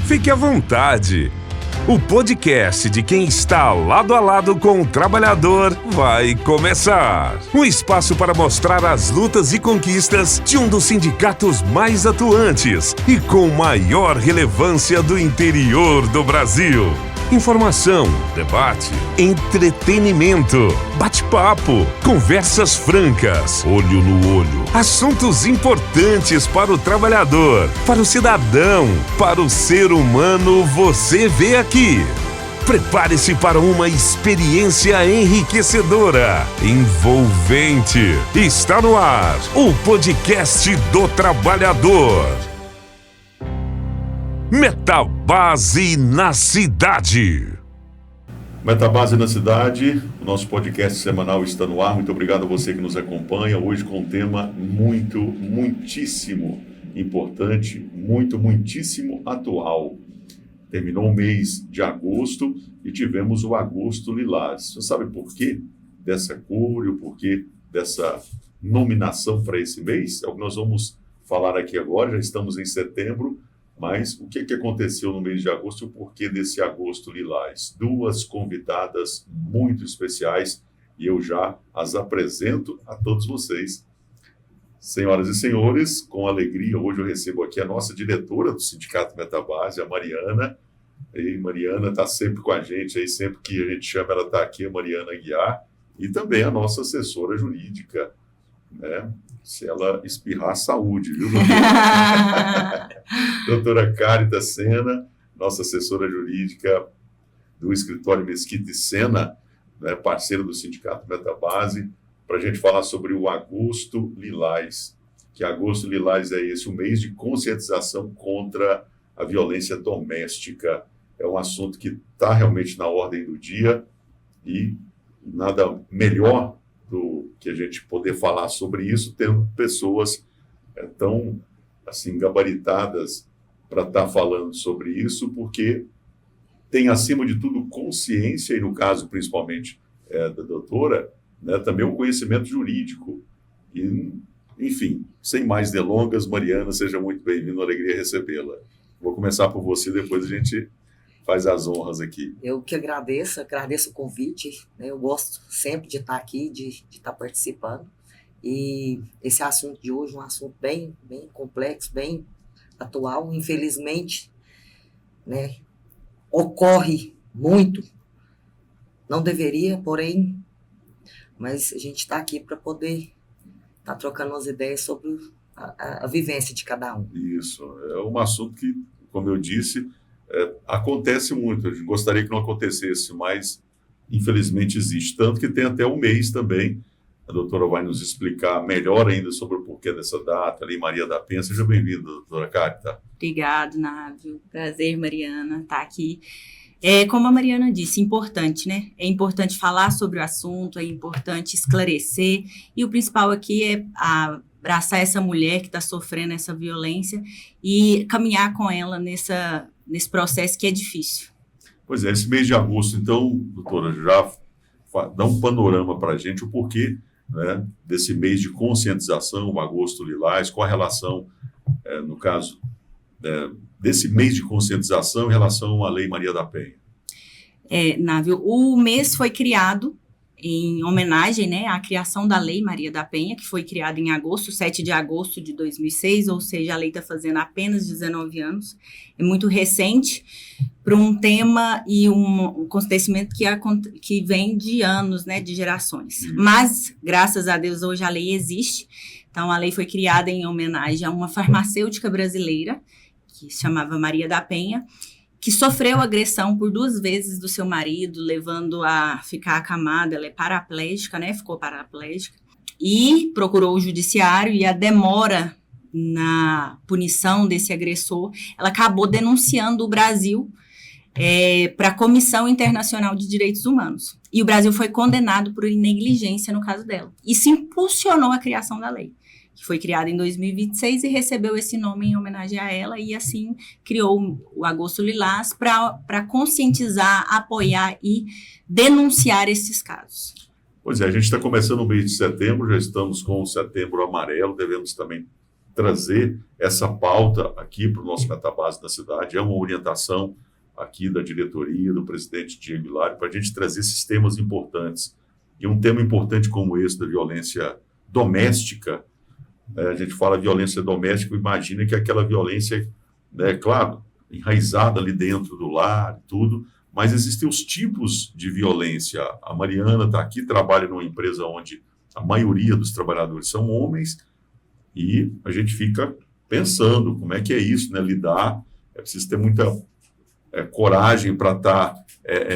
Fique à vontade. O podcast de quem está lado a lado com o trabalhador vai começar. Um espaço para mostrar as lutas e conquistas de um dos sindicatos mais atuantes e com maior relevância do interior do Brasil. Informação, debate, entretenimento, bate-papo, conversas francas, olho no olho, assuntos importantes para o trabalhador, para o cidadão, para o ser humano, você vê aqui. Prepare-se para uma experiência enriquecedora, envolvente. Está no ar, o podcast do trabalhador. Metabase na Cidade. Metabase na Cidade, o nosso podcast semanal está no ar. Muito obrigado a você que nos acompanha. Hoje com um tema muitíssimo importante, muitíssimo atual. Terminou o mês de agosto e tivemos o Agosto Lilás. Você sabe por quê dessa cor e o porquê dessa nominação para esse mês? É o que nós vamos falar aqui agora. Já estamos em setembro. Mas o que aconteceu no mês de agosto e o porquê desse Agosto Lilás? Duas convidadas muito especiais e eu já as apresento a todos vocês. Senhoras e senhores, com alegria, hoje eu recebo aqui a nossa diretora do Sindicato Metabase, a Mariana. E Mariana está sempre com a gente, aí sempre que a gente chama ela está aqui, a Mariana Aguiar. E também a nossa assessora jurídica, né? Se ela espirrar, saúde, viu, doutora? Doutora Cárita Sena, nossa assessora jurídica do escritório Mesquita e Sena, né, parceira do Sindicato Metabase, para a gente falar sobre o Agosto Lilás. Que Agosto Lilás é esse, o mês de conscientização contra a violência doméstica. É um assunto que está realmente na ordem do dia e nada melhor do que a gente poder falar sobre isso, tendo pessoas tão assim, gabaritadas para estar falando sobre isso, porque tem, acima de tudo, consciência, e no caso, principalmente, da doutora, né, também o conhecimento jurídico. E, enfim, sem mais delongas, Mariana, seja muito bem-vinda, alegria recebê-la. Vou começar por você, depois a gente faz as honras aqui. Eu que agradeço o convite, né? Eu gosto sempre de estar aqui, de estar participando. E esse assunto de hoje é um assunto bem complexo, bem atual. Infelizmente, né, ocorre muito. Não deveria, porém, mas a gente está aqui para poder estar trocando umas ideias sobre a vivência de cada um. Isso, é um assunto que, como eu disse, acontece muito. Eu gostaria que não acontecesse, mas infelizmente existe. Tanto que tem até um mês também. A doutora vai nos explicar melhor ainda sobre o porquê dessa data. Lei Maria da Penha. Seja bem-vinda, doutora Cárita. Obrigado, Návio. Prazer, Mariana, estar aqui. Como a Mariana disse, importante, né? É importante falar sobre o assunto, é importante esclarecer. E o principal aqui é abraçar essa mulher que está sofrendo essa violência e caminhar com ela nesse processo que é difícil. Pois é, esse mês de agosto, então, doutora, já dá um panorama para a gente o porquê, né, desse mês de conscientização, o Agosto Lilás, qual a relação, no caso, desse mês de conscientização em relação à Lei Maria da Penha. Návio, o mês foi criado em homenagem, né, à criação da Lei Maria da Penha, que foi criada em agosto, 7 de agosto de 2006, ou seja, a lei está fazendo apenas 19 anos, é muito recente para um tema e um acontecimento que vem de anos, né, de gerações. Mas, graças a Deus, hoje a lei existe. Então, a lei foi criada em homenagem a uma farmacêutica brasileira, que se chamava Maria da Penha, que sofreu agressão por 2 vezes do seu marido, levando a ficar acamada. Ela é paraplégica, né? Ficou paraplégica. E procurou o judiciário, e a demora na punição desse agressor, ela acabou denunciando o Brasil para a Comissão Internacional de Direitos Humanos. E o Brasil foi condenado por negligência no caso dela. Isso impulsionou a criação da lei, que foi criada em 2026 e recebeu esse nome em homenagem a ela, e assim criou o Agosto Lilás para conscientizar, apoiar e denunciar esses casos. Pois é, a gente está começando o mês de setembro, já estamos com o Setembro Amarelo, devemos também trazer essa pauta aqui para o nosso Metabase da cidade. É uma orientação aqui da diretoria, do presidente Diego Hilário, para a gente trazer esses temas importantes. E um tema importante como esse da violência doméstica, a gente fala violência doméstica, imagina que aquela violência, claro, enraizada ali dentro do lar, tudo, mas existem os tipos de violência. A Mariana está aqui, trabalha numa empresa onde a maioria dos trabalhadores são homens, e a gente fica pensando como é que é isso, né? Lidar, é preciso ter muita coragem para estar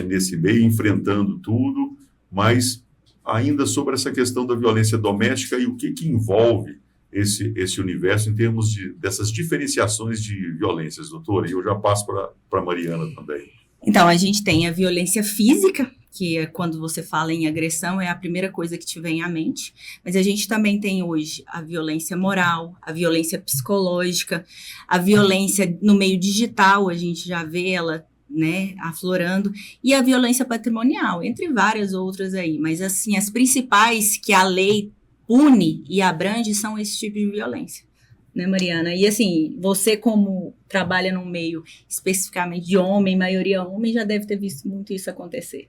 nesse meio, enfrentando tudo, mas ainda sobre essa questão da violência doméstica e o que envolve esse universo em termos dessas diferenciações de violências, doutora, e eu já passo para a Mariana também. Então, a gente tem a violência física, que é quando você fala em agressão, é a primeira coisa que te vem à mente. Mas a gente também tem hoje a violência moral, a violência psicológica, a violência no meio digital, a gente já vê ela, né, aflorando, e a violência patrimonial, entre várias outras aí. Mas, assim, as principais que a lei pune e abrange são esse tipo de violência. Né, Mariana? E assim, você como trabalha num meio especificamente de homem, maioria homem, já deve ter visto muito isso acontecer.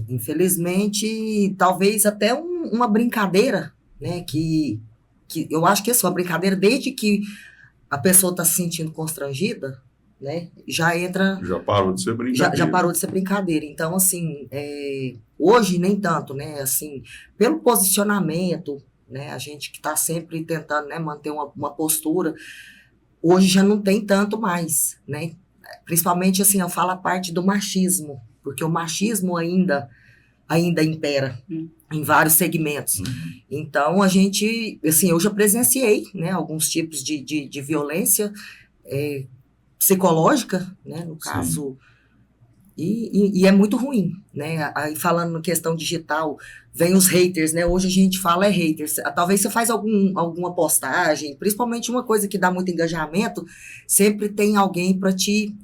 Infelizmente, talvez até uma brincadeira, né, que eu acho que é uma brincadeira desde que a pessoa está se sentindo constrangida, né, já entra... Já parou de ser brincadeira. Já parou de ser brincadeira. Então, assim, hoje nem tanto, né, assim, pelo posicionamento, né, a gente que está sempre tentando, né, manter uma postura, hoje já não tem tanto mais, né, principalmente, assim, eu falo a parte do machismo, porque o machismo ainda impera em vários segmentos. Então, a gente, assim, eu já presenciei, né, alguns tipos de violência psicológica, né, no caso, e é muito ruim, né, aí falando na questão digital, vem os haters, né, hoje a gente fala haters, talvez você faz alguma postagem, principalmente uma coisa que dá muito engajamento, sempre tem alguém para te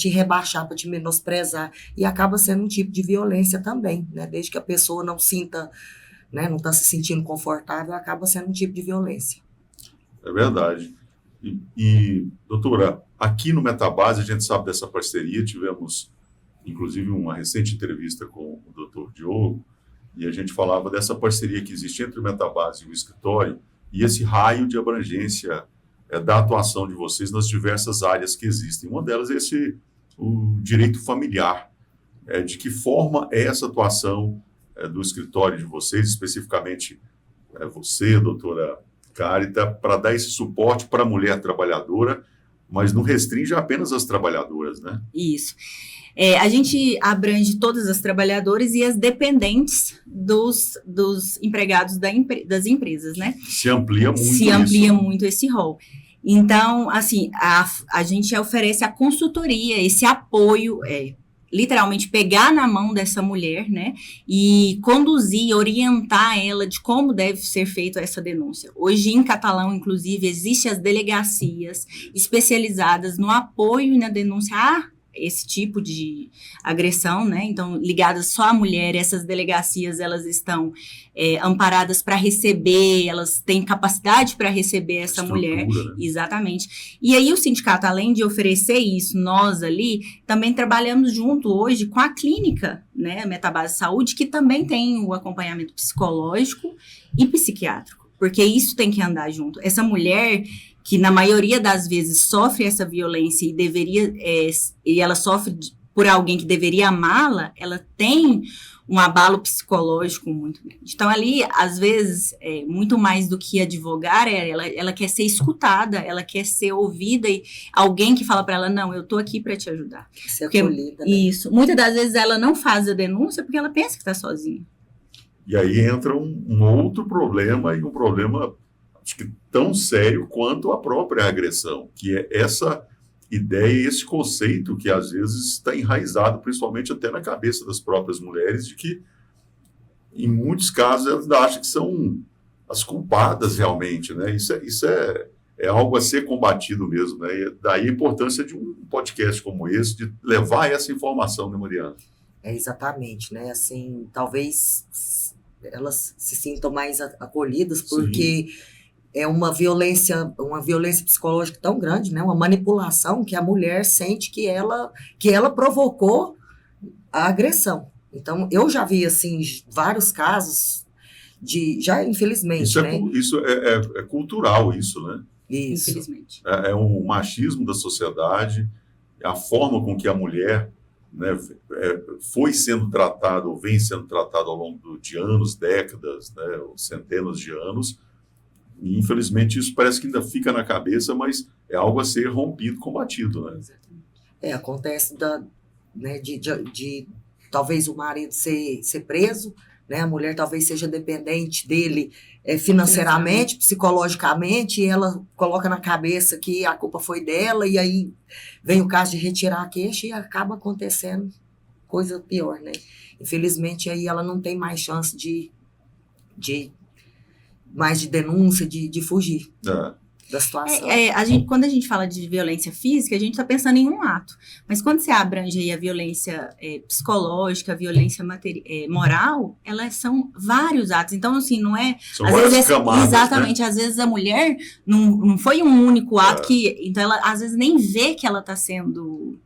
rebaixar, para te menosprezar, e acaba sendo um tipo de violência também, né, desde que a pessoa não sinta, né, não está se sentindo confortável, acaba sendo um tipo de violência. É verdade. E doutora, aqui no Metabase a gente sabe dessa parceria, tivemos inclusive uma recente entrevista com o doutor Diogo, e a gente falava dessa parceria que existe entre o Metabase e o escritório, e esse raio de abrangência da atuação de vocês nas diversas áreas que existem. Uma delas é o direito familiar. De que forma é essa atuação do escritório de vocês, especificamente você, doutora Cárita, para dar esse suporte para a mulher trabalhadora, mas não restringe apenas as trabalhadoras, né? Isso. A gente abrange todas as trabalhadoras e as dependentes dos empregados das empresas, né? Se amplia muito Se amplia muito esse rol. Então, assim, a gente oferece a consultoria, esse apoio, literalmente pegar na mão dessa mulher, né? E conduzir, orientar ela de como deve ser feita essa denúncia. Hoje, em Catalão, inclusive, existem as delegacias especializadas no apoio e na denúncia esse tipo de agressão, né? Então, ligadas só à mulher, essas delegacias, elas estão amparadas para receber, elas têm capacidade para receber essa mulher. Né? Exatamente. E aí, o sindicato, além de oferecer isso, nós ali, também trabalhamos junto hoje com a clínica, né? A Metabase Saúde, que também tem o acompanhamento psicológico e psiquiátrico, porque isso tem que andar junto. Essa mulher que na maioria das vezes sofre essa violência e ela sofre por alguém que deveria amá-la, ela tem um abalo psicológico muito grande. Então, ali, às vezes, muito mais do que advogar, ela quer ser escutada, ela quer ser ouvida, e alguém que fala para ela, não, eu tô aqui para te ajudar. Ser acolhida, né? Isso. Muitas das vezes ela não faz a denúncia porque ela pensa que está sozinha. E aí entra um outro problema, e um problema acho que tão sério quanto a própria agressão, que é essa ideia, esse conceito que às vezes está enraizado, principalmente até na cabeça das próprias mulheres, de que em muitos casos elas acham que são as culpadas realmente, né? Isso é algo a ser combatido mesmo, né? E daí a importância de um podcast como esse, de levar essa informação, né, Mariana? Exatamente, né? Assim, talvez elas se sintam mais acolhidas, porque é uma violência psicológica tão grande, né? Uma manipulação que a mulher sente que ela provocou a agressão. Então, eu já vi, assim, vários casos já infelizmente, Isso é cultural, isso, né? Isso. Infelizmente. É um machismo da sociedade, a forma com que a mulher, né, foi sendo tratada, ou vem sendo tratada ao longo de anos, décadas, né, ou centenas de anos, e infelizmente isso parece que ainda fica na cabeça, mas é algo a ser rompido, combatido, né? Acontece né, de talvez o marido ser preso, né, a mulher talvez seja dependente dele financeiramente, psicologicamente, e ela coloca na cabeça que a culpa foi dela, e aí vem o caso de retirar a queixa e acaba acontecendo coisa pior, né? Infelizmente, aí ela não tem mais chance de denúncia, de fugir da situação. Quando a gente fala de violência física, a gente está pensando em um ato. Mas quando você abrange aí a violência psicológica, a violência moral, elas são vários atos. Então, assim, não é... São várias camadas, exatamente. Né? Às vezes a mulher não foi um único ato que... Então, ela às vezes nem vê que ela está sendo...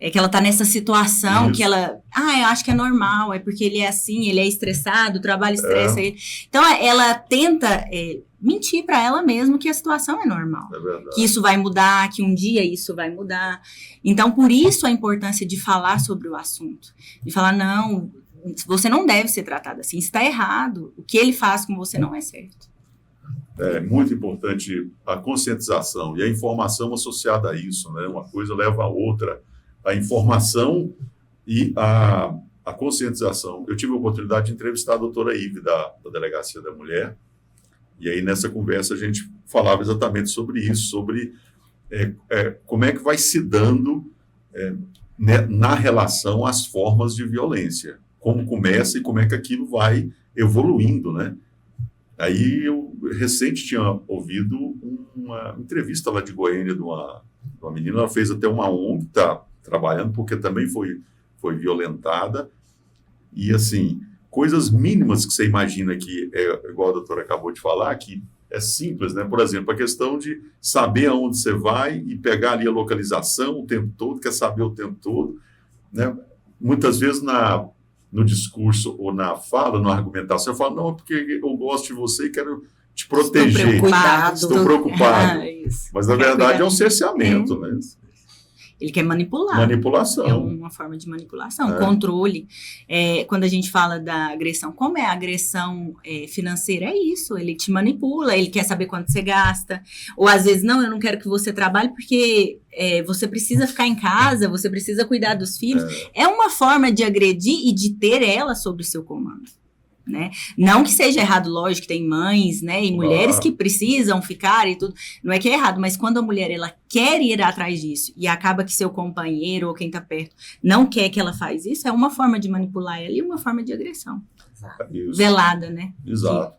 que ela tá nessa situação. Isso. Que ela... eu acho que é normal, é porque ele é assim, ele é estressado, o trabalho estressa ele. Então, ela tenta... mentir para ela mesma que a situação é normal, que isso vai mudar, que um dia isso vai mudar. Então, por isso a importância de falar sobre o assunto, de falar, não, você não deve ser tratada assim, está errado, o que ele faz com você não é certo. É muito importante a conscientização e a informação associada a isso, né? Uma coisa leva a outra, a informação e a conscientização. Eu tive a oportunidade de entrevistar a doutora Ive, da Delegacia da Mulher. E aí, nessa conversa, a gente falava exatamente sobre isso, sobre como é que vai se dando na relação as formas de violência, como começa e como é que aquilo vai evoluindo, né? Aí, eu recente tinha ouvido uma entrevista lá de Goiânia de uma menina, ela fez até uma ONG, está trabalhando, porque também foi violentada, e assim... coisas mínimas que você imagina que igual a doutora acabou de falar, que é simples, né? Por exemplo, a questão de saber aonde você vai e pegar ali a localização o tempo todo, quer saber o tempo todo, né? Muitas vezes no discurso ou na fala, na argumentação, eu falo, não, porque eu gosto de você e quero te proteger. Estou preocupado. Mas, na verdade, é um cerceamento, né? Ele quer manipular. Manipulação. É uma forma de manipulação, controle. Quando a gente fala da agressão, como é a agressão financeira? É isso, ele te manipula, ele quer saber quanto você gasta. Ou às vezes, não, eu não quero que você trabalhe porque você precisa ficar em casa, você precisa cuidar dos filhos. É uma forma de agredir e de ter ela sob o seu comando. Né? Não que seja errado, lógico, tem mães, né, e mulheres que precisam ficar e tudo, não é que é errado, mas quando a mulher ela quer ir atrás disso e acaba que seu companheiro ou quem está perto não quer que ela faz isso, é uma forma de manipular ela e uma forma de agressão velada, né? Exato.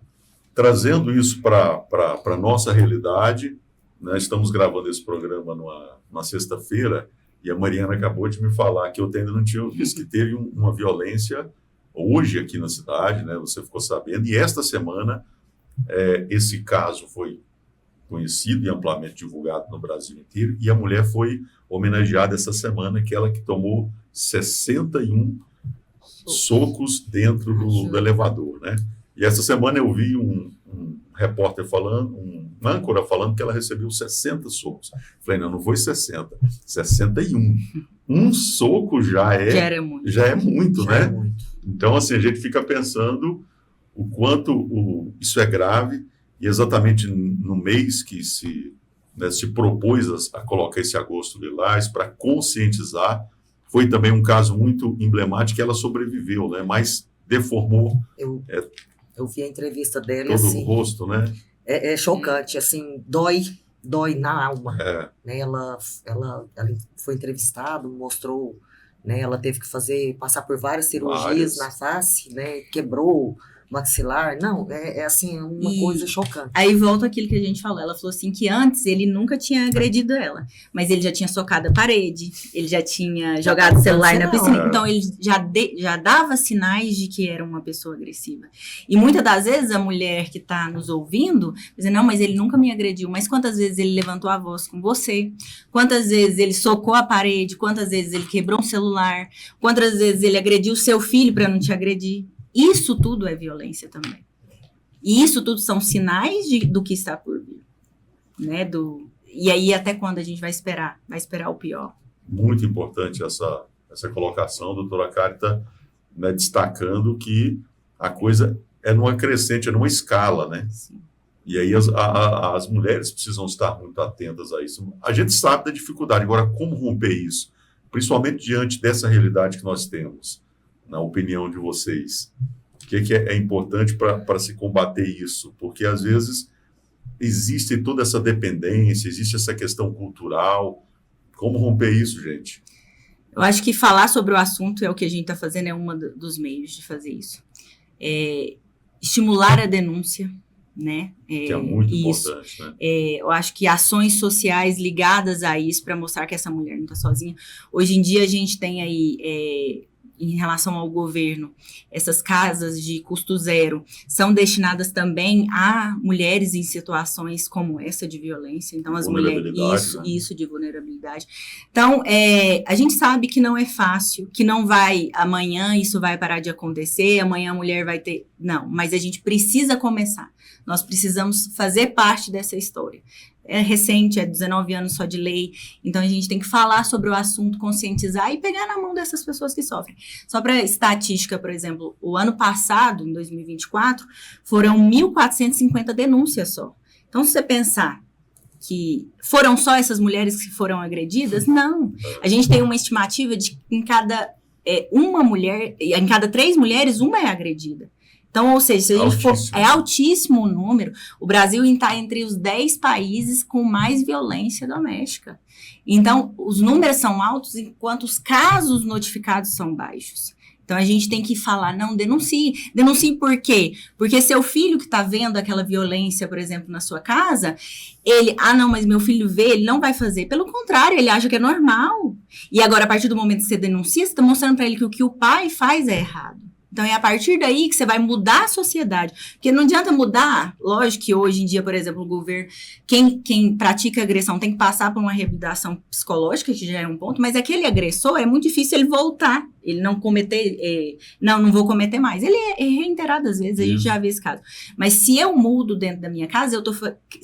Trazendo isso para a nossa realidade, né, estamos gravando esse programa numa sexta-feira e a Mariana acabou de me falar que eu ainda não tinha visto que teve uma violência hoje aqui na cidade, né, você ficou sabendo, e esta semana esse caso foi conhecido e amplamente divulgado no Brasil inteiro, e a mulher foi homenageada essa semana, que ela que tomou 61 socos dentro do elevador, né? E essa semana eu vi um repórter falando, um âncora falando que ela recebeu 60 socos. Falei, não foi 60, 61. Um soco já é muito, né? Então, assim, a gente fica pensando o quanto isso é grave, e exatamente no mês que se propôs a colocar esse agosto lilás para conscientizar, foi também um caso muito emblemático, que ela sobreviveu, né? Mas deformou. Eu vi a entrevista dela, todo assim, o rosto, né? É chocante, assim, dói na alma. Né? Ela foi entrevistada, mostrou, né? Ela teve que passar por várias cirurgias na face, né? Quebrou maxilar. Não, é assim, uma coisa chocante. Aí volta aquilo que a gente falou. Ela falou assim que antes ele nunca tinha agredido ela, mas ele já tinha socado a parede, ele já tinha jogado o celular na piscina. Então ele já dava sinais de que era uma pessoa agressiva. E muitas das vezes a mulher que está nos ouvindo diz, não, mas ele nunca me agrediu. Mas quantas vezes ele levantou a voz com você? Quantas vezes ele socou a parede? Quantas vezes ele quebrou um celular? Quantas vezes ele agrediu o seu filho para não te agredir? Isso tudo é violência também. E isso tudo são sinais do que está por vir. Né? E aí, até quando a gente vai esperar? Vai esperar o pior. Muito importante essa colocação, doutora Carita, né, destacando que a coisa é numa crescente, é numa escala, né? Sim. E aí as mulheres precisam estar muito atentas a isso. A gente sabe da dificuldade, agora como romper isso? Principalmente diante dessa realidade que nós temos, na opinião de vocês. O que é importante para se combater isso? Porque às vezes existe toda essa dependência, existe essa questão cultural. Como romper isso, gente? Eu acho que falar sobre o assunto é o que a gente está fazendo, é um dos meios de fazer isso. Estimular a denúncia, né? Que é muito importante, né? Eu acho que ações sociais ligadas a isso para mostrar que essa mulher não está sozinha. Hoje em dia a gente tem aí, em relação ao governo, essas casas de custo zero são destinadas também a mulheres em situações como essa de violência. Então as mulheres, isso de vulnerabilidade. Então a gente sabe que não é fácil, que não vai amanhã isso vai parar de acontecer, amanhã a mulher vai ter, não, mas a gente precisa começar. Nós precisamos fazer parte dessa história. É recente, é 19 anos só de lei, então a gente tem que falar sobre o assunto, conscientizar e pegar na mão dessas pessoas que sofrem. Só para estatística, por exemplo, o ano passado, em 2024, foram 1.450 denúncias só. Então, se você pensar que foram só essas mulheres que foram agredidas, não. A gente tem uma estimativa de que em cada 3 mulheres, uma é agredida. Então, ou seja, se a gente for, é altíssimo o número. O Brasil está entre os 10 países com mais violência doméstica. Então, os números são altos, enquanto os casos notificados são baixos. Então, a gente tem que falar, não, denuncie. Denuncie por quê? Porque seu filho que está vendo aquela violência, por exemplo, na sua casa, ele, não, mas meu filho vê, ele não vai fazer. Pelo contrário, ele acha que é normal. E agora, a partir do momento que você denuncia, você está mostrando para ele que o que o pai faz é errado. Então, é a partir daí que você vai mudar a sociedade. Porque não adianta mudar. Lógico que hoje em dia, por exemplo, o governo, quem pratica agressão tem que passar por uma reabilitação psicológica, que já é um ponto, mas aquele agressor, é muito difícil ele voltar, ele não cometer, não vou cometer mais. Ele é reiterado às vezes, a gente já vê esse caso. Mas se eu mudo dentro da minha casa,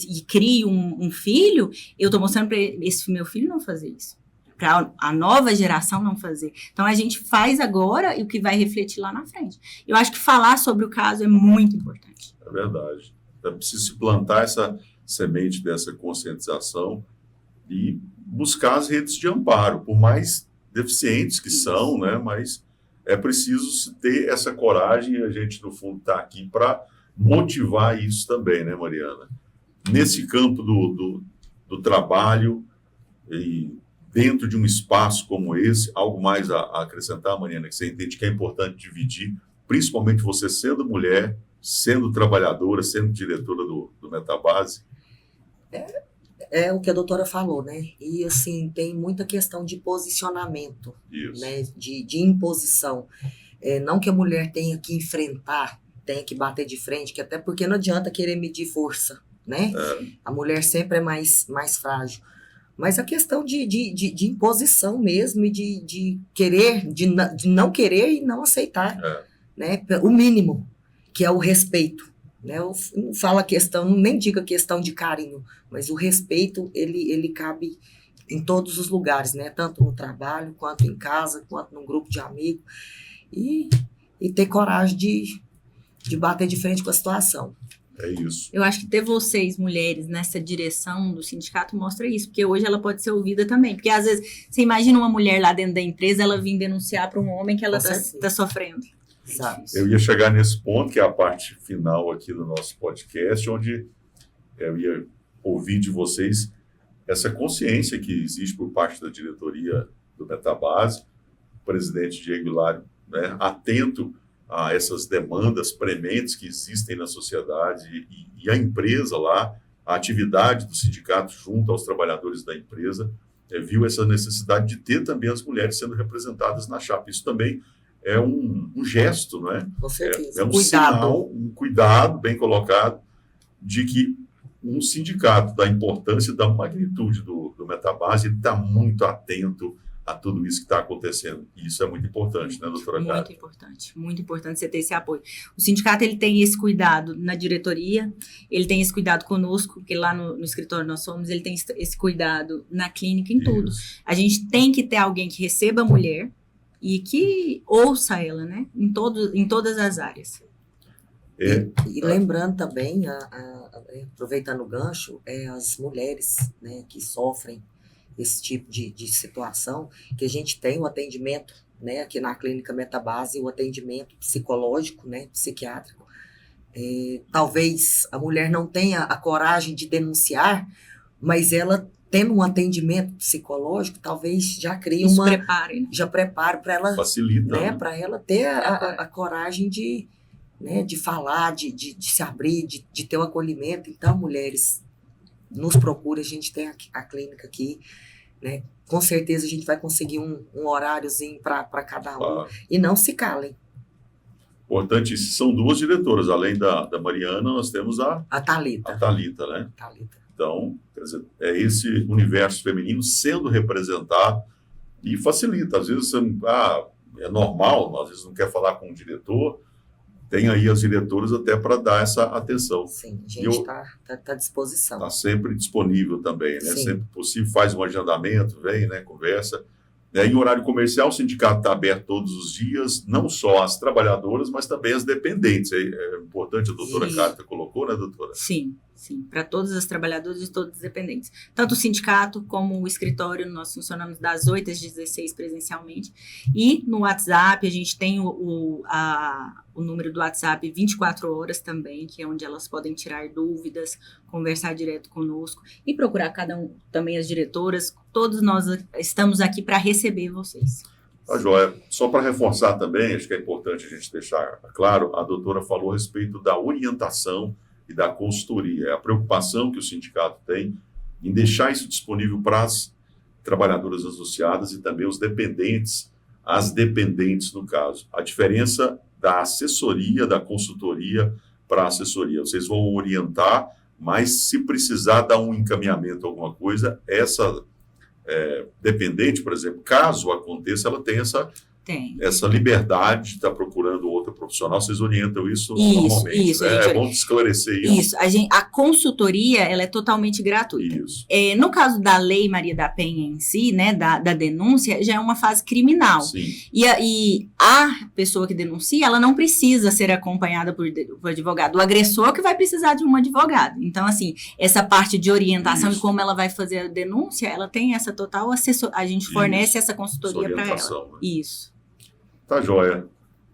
e crio um filho, eu estou mostrando para esse meu filho não fazer isso. Para a nova geração não fazer. Então, a gente faz agora e o que vai refletir lá na frente. Eu acho que falar sobre o caso é muito importante. É verdade. É preciso se plantar essa semente dessa conscientização e buscar as redes de amparo, por mais deficientes que são, né? Mas é preciso ter essa coragem e a gente, no fundo, está aqui para motivar isso também, né, Mariana? Nesse campo do trabalho e dentro de um espaço como esse, algo mais a acrescentar, Mariana, que você entende que é importante dividir, principalmente você sendo mulher, sendo trabalhadora, sendo diretora do Metabase? É o que a doutora falou, né? E, assim, tem muita questão de posicionamento, né? De imposição. Não que a mulher tenha que enfrentar, tenha que bater de frente, que até porque não adianta querer medir força, né? A mulher sempre é mais frágil. Mas a questão de imposição mesmo e de querer, de não querer e não aceitar, né? O mínimo, que é o respeito. Né? Eu não falo a questão, nem digo a questão de carinho, mas o respeito, ele cabe em todos os lugares, né? Tanto no trabalho, quanto em casa, quanto num grupo de amigos. E ter coragem de bater de frente com a situação. É isso. Eu acho que ter vocês, mulheres, nessa direção do sindicato mostra isso, porque hoje ela pode ser ouvida também. Porque às vezes, você imagina uma mulher lá dentro da empresa, ela vir denunciar para um homem que ela está sofrendo. Exato. Eu ia chegar nesse ponto, que é a parte final aqui do nosso podcast, onde eu ia ouvir de vocês essa consciência que existe por parte da diretoria do Metabase, o presidente Diego Hilário, né, atento a essas demandas prementes que existem na sociedade e a empresa lá, a atividade do sindicato junto aos trabalhadores da empresa, viu essa necessidade de ter também as mulheres sendo representadas na chapa. Isso também é um gesto, não é? Com certeza. É um sinal, um cuidado bem colocado de que um sindicato, da importância, da magnitude do Metabase, ele está muito atento a tudo isso que está acontecendo. E isso é muito importante, né, doutora Cátia? Muito importante você ter esse apoio. O sindicato, ele tem esse cuidado na diretoria, ele tem esse cuidado conosco, porque lá no escritório nós somos, ele tem esse cuidado na clínica, em tudo. Isso. A gente tem que ter alguém que receba a mulher e que ouça ela, né, em todas as áreas. E lembrando também, aproveitando o gancho, as mulheres, né, que sofrem esse tipo de situação, que a gente tem o atendimento, né, aqui na Clínica Metabase, o atendimento psicológico, né, psiquiátrico. Talvez a mulher não tenha a coragem de denunciar, mas ela tendo um atendimento psicológico, talvez já crie já prepare para ela, facilita, né, para ela ter a coragem de falar, de se abrir, de ter o acolhimento. Então, mulheres, nos procurem, a gente tem a clínica aqui, né? Com certeza a gente vai conseguir um horáriozinho para cada um. Claro. E não se calem. Importante, são duas diretoras, além da Mariana, nós temos a Thalita. A Thalita, né? Thalita. Então, quer dizer, é esse universo feminino sendo representado e facilita. Às vezes, é normal, às vezes não quer falar com o diretor, tem aí as diretoras até para dar essa atenção. Sim, a gente está à disposição. Está sempre disponível também, né? Sim. Sempre possível, faz um agendamento, vem, né? Conversa. Em horário comercial, o sindicato está aberto todos os dias, não só as trabalhadoras, mas também as dependentes. É importante, a doutora Cátia colocou, né, doutora? Sim, para todas as trabalhadoras e todos os dependentes. Tanto o sindicato como o escritório, nós funcionamos das 8 às 16 presencialmente. E no WhatsApp, a gente tem o número do WhatsApp 24 horas também, que é onde elas podem tirar dúvidas, conversar direto conosco e procurar cada um, também as diretoras. Todos nós estamos aqui para receber vocês. Tá, joia. Só para reforçar também, acho que é importante a gente deixar claro, a doutora falou a respeito da orientação e da consultoria. É a preocupação que o sindicato tem em deixar isso disponível para as trabalhadoras associadas e também os dependentes, as dependentes no caso. A diferença da assessoria, da consultoria para a assessoria. Vocês vão orientar, mas se precisar dar um encaminhamento, alguma coisa, essa dependente, por exemplo, caso aconteça, ela tem essa liberdade de estar procurando outra profissional. Vocês orientam isso normalmente, isso, né? É bom esclarecer isso. A consultoria, ela é totalmente gratuita. Isso. No caso da Lei Maria da Penha em si, né, da denúncia, já é uma fase criminal. Sim. E a pessoa que denuncia, ela não precisa ser acompanhada por advogado. O agressor que vai precisar de um advogado. Então, assim, essa parte de orientação e como ela vai fazer a denúncia, ela tem essa total assessoria. A gente fornece essa consultoria para ela. Né? Isso. Tá joia.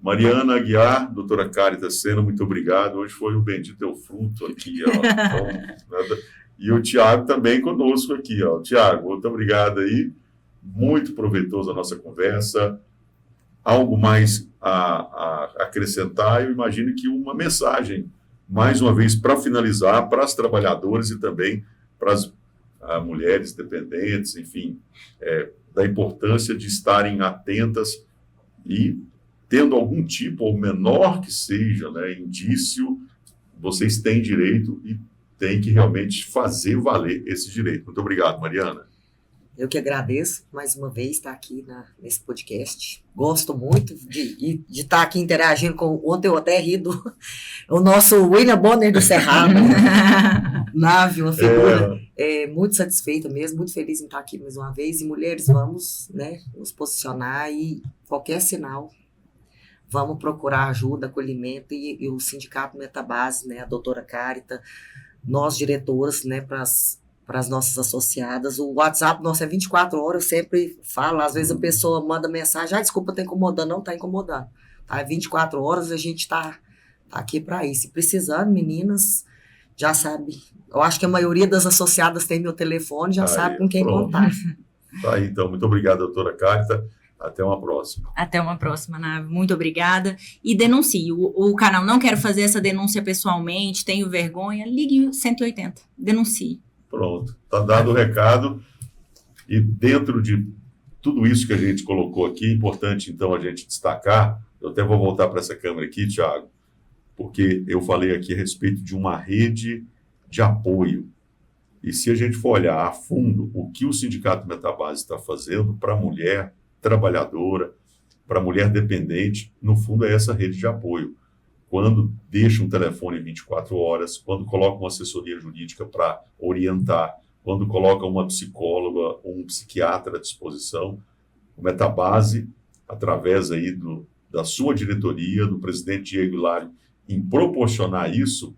Mariana Aguiar, doutora Cátia Sena, muito obrigado. Hoje foi o bendito teu fruto aqui, ó. Então, e o Tiago também conosco aqui, ó. Tiago, muito obrigado aí. Muito proveitosa a nossa conversa. Algo mais a acrescentar? Eu imagino que uma mensagem, mais uma vez, para finalizar, para as trabalhadoras e também para as mulheres dependentes, enfim, da importância de estarem atentas e tendo algum tipo, ou menor que seja, né, indício, vocês têm direito e têm que realmente fazer valer esse direito. Muito obrigado, Mariana. Eu que agradeço mais uma vez estar aqui nesse podcast. Gosto muito de estar aqui interagindo com... Ontem eu até ri o nosso William Bonner do Cerrado. Nave, uma figura. Muito satisfeita mesmo, muito feliz em estar aqui mais uma vez. E mulheres, vamos, né, nos posicionar e qualquer sinal, vamos procurar ajuda, acolhimento. E o Sindicato Metabase, né, a doutora Cátia, nós diretoras, né, para as nossas associadas. O WhatsApp nosso é 24 horas, eu sempre falo, às vezes a pessoa manda mensagem, desculpa, tá incomodando. Não tá incomodando. Tá? 24 horas a gente tá aqui para isso. Se precisando, meninas, já sabe. Eu acho que a maioria das associadas tem meu telefone, já sabe com quem contar. Tá aí, então. Muito obrigado, doutora Cátia. Até uma próxima. Até uma próxima, Nave. Muito obrigada. E denuncie. O canal Não Quero Fazer Essa Denúncia Pessoalmente, tenho vergonha, ligue 180. Denuncie. Pronto. Está dado o recado. E dentro de tudo isso que a gente colocou aqui, é importante, então, a gente destacar, eu até vou voltar para essa câmera aqui, Thiago, porque eu falei aqui a respeito de uma rede de apoio. E se a gente for olhar a fundo o que o Sindicato Metabase está fazendo para a mulher trabalhadora, para a mulher dependente, no fundo é essa rede de apoio. Quando deixa um telefone 24 horas, quando coloca uma assessoria jurídica para orientar, quando coloca uma psicóloga ou um psiquiatra à disposição, o Metabase, através aí da sua diretoria, do presidente Diego Hilário, em proporcionar isso,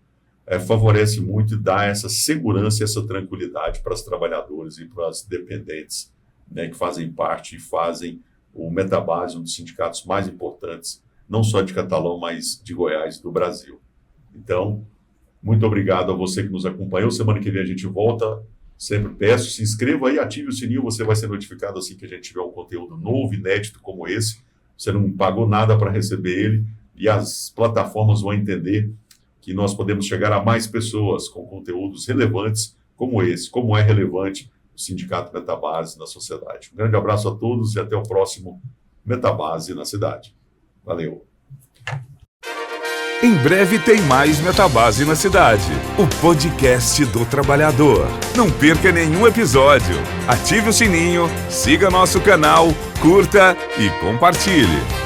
favorece muito e dá essa segurança e essa tranquilidade para as trabalhadoras e para as dependentes, né, que fazem parte e fazem o Metabase, um dos sindicatos mais importantes, não só de Catalão, mas de Goiás, do Brasil. Então, muito obrigado a você que nos acompanhou. Semana que vem a gente volta. Sempre peço, se inscreva aí, ative o sininho, você vai ser notificado assim que a gente tiver um conteúdo novo, inédito como esse. Você não pagou nada para receber ele e as plataformas vão entender que nós podemos chegar a mais pessoas com conteúdos relevantes como esse, como é relevante o Sindicato Metabase na sociedade. Um grande abraço a todos e até o próximo Metabase na cidade. Valeu! Em breve tem mais Metabase na cidade, o podcast do trabalhador. Não perca nenhum episódio. Ative o sininho, siga nosso canal, curta e compartilhe.